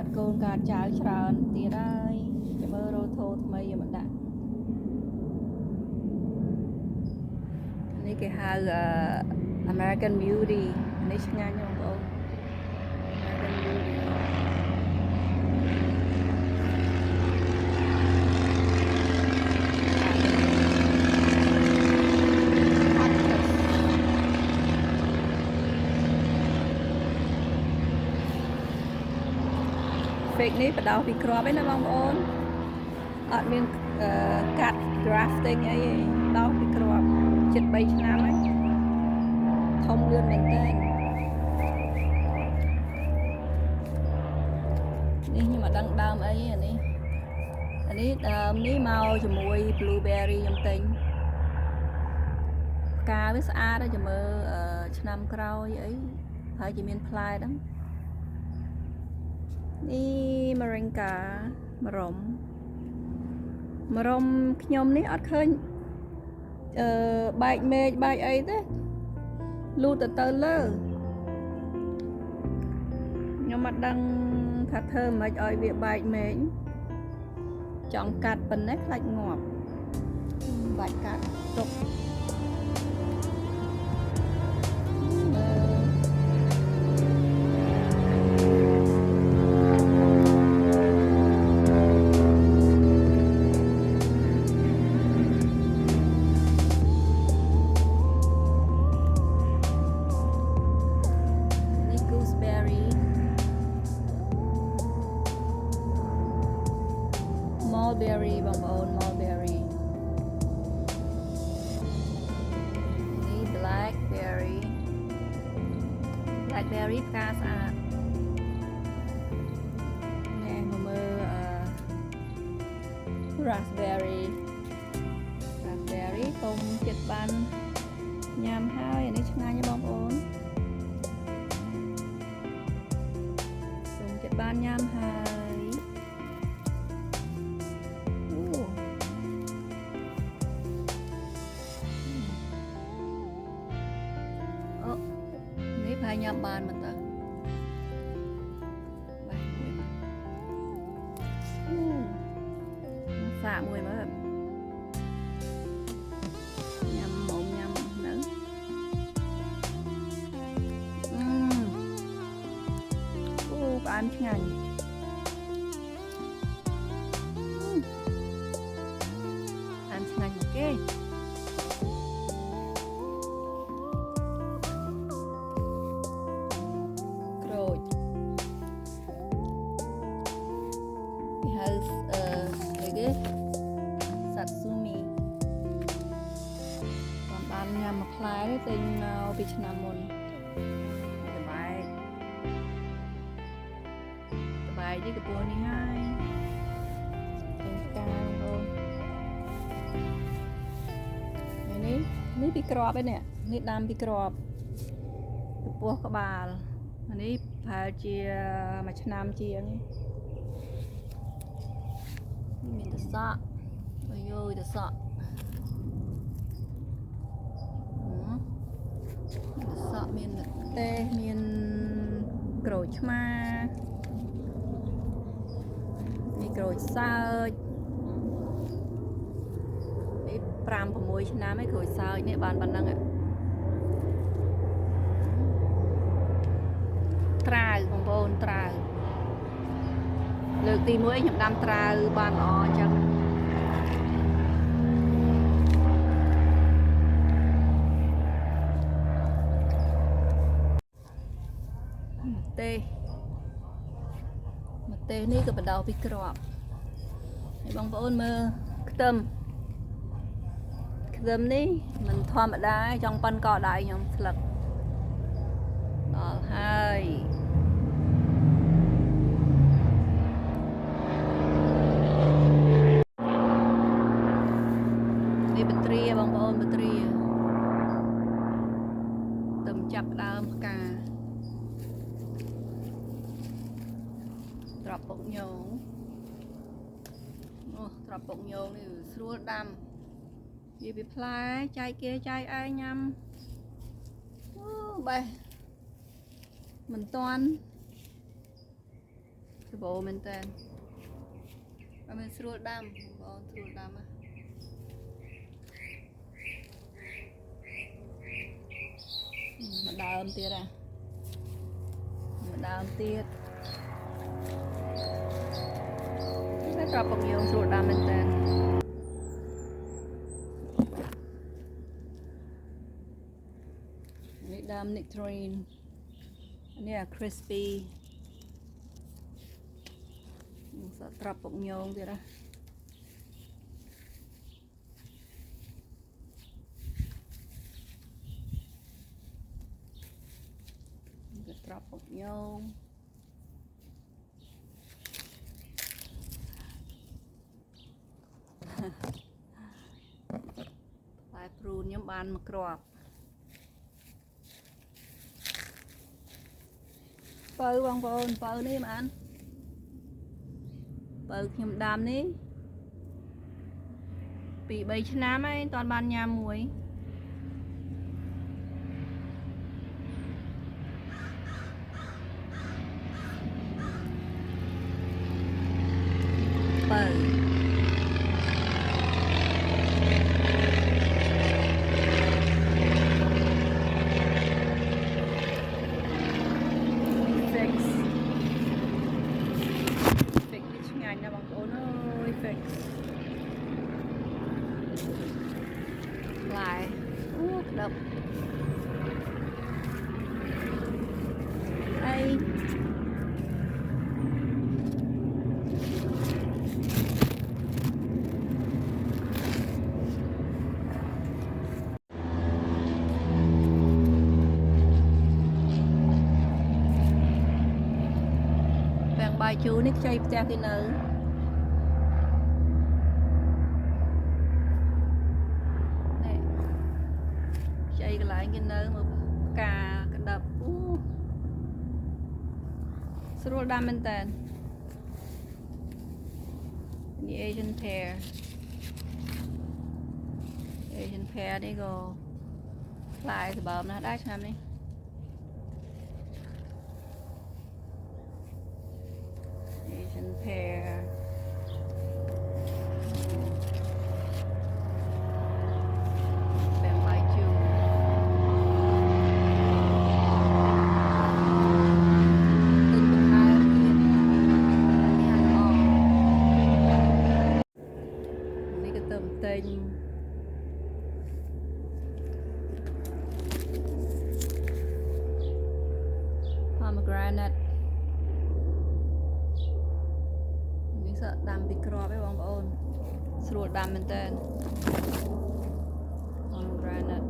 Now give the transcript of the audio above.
កើតកូនកើតចៅច្រើនទៀតហើយចាំមើលរោធោថ្មីយកមកដាក់នេះគេហៅAmerican Beauty នេះឆ្ងាញ់បងប្អូន American Beauty fake នេះបដោតពីក្របឯណាបងប្អូនអត់មានកាត់ grafting អីទេដោតពីក្របជិត3ឆ្នាំហើយធំលឿនមែនតើនេះខ្ញុំអត់ដឹងដើមអីអានេះដើមនេះមកជាមួយ blueberry ខ្ញុំទិញផ្កាវាស្អាតហើយចាំមើលឆ្នាំក្រោយអីហើយជាមានផ្លែហ្នឹងនេះ Moringa មរំខ្ញុំនេះអត់ឃើញបែកមេឃបែកអីទេលូតទៅលើខ្ញុំអត់ដឹងថាធ្វើមិនឲ្យវាបែកមេឃចង់កាត់ប៉ុណ្ណេះខ្លាចងាប់បាច់កាត់ទុកmulberry បងប្អូន mulberry នេះ blackberry ផ្កាស្អាតណែមកមើលraspberry កុំចិត្តបានញ៉ាំហើយអានេះឆ្ងាញ់ទេបងប្អូនកុំចិត្តបានញ៉ាំហើយហើយញ៉ាំបានមិនទៅបាទមួយមកសាកមួយមើលញ៉ាំមកញ៉ាំនៅផ្អែមឆ្ងាញ់ផ្អែមឆ្ងាញ់គេSatsumi បានញ៉ាំមួយផ្លែទេទិញមកពីឆ្នាំមុនសបាយនេះកំពស់នេះហើយទិញផ្កាបងប្អូននេះពីក្របឯនេះដាំពីក្របកំពស់ក្បាលអានេះប្រហែលជាមួយឆ្នាំជាងនេះមានតសក់យោទៅសក់មានទេមានក្រូចឆ្មានេះក្រូចសើចនេះ5-6 ឆ្នាំឯងក្រូចសើចនេះបានប៉ុណ្ណឹងត្រាវបងប្អូនត្រាវលើកទី1ខ្ញុំដាំត្រាវបានល្អអញ្ចឹងម្ទេសនេះក៏បដោពីក្របហើយបងប្អូនមើលខ្ទឹមនេះមិនធម្មតាចង់ប៉ាន់កដៃខ្ញុំស្លឹកដល់ហើយនេះបត្រាបងប្អូនបត្រាទឹមចាប់ដើមផ្កាត្រប់ពុកញងត្រប់ពុកញងនេះស្រួលដាំវាពីផ្លែចែកគេចែកឯងញ៉ាំបេះមិនតាន់ សម្បូរមែនតើអត់មានស្រួលដាំបងស្រួលដាំមកដើមទៀតមកដើមទៀតតែត្រប់ពងយងស្រួលដាំមែនតើនេះដើម nectarine នេះ crispy សត្វត្រប់ពងយងទៀតត្រប់ពងយងផ្លែព្រូនខ្ញុំបានមួយគ្រាប់បើបងប្អូនបើនេះបានបើខ្ញុំដាំនេះពី3ឆ្នាំហើយមិនទាន់បានញ៉ាំមួយបើ lại đập đây vàng bài chú nick chơi cha cái nữ cái lại cái nơi mà cà cái đập sữa đam bên tên the Asian pear đi go lại thì bơm nó đá xem đi Asian pear tên pomegranate នេះសដាំពីក្របឯងបងប្អូនស្រួលដាំមែនតើ pomegranate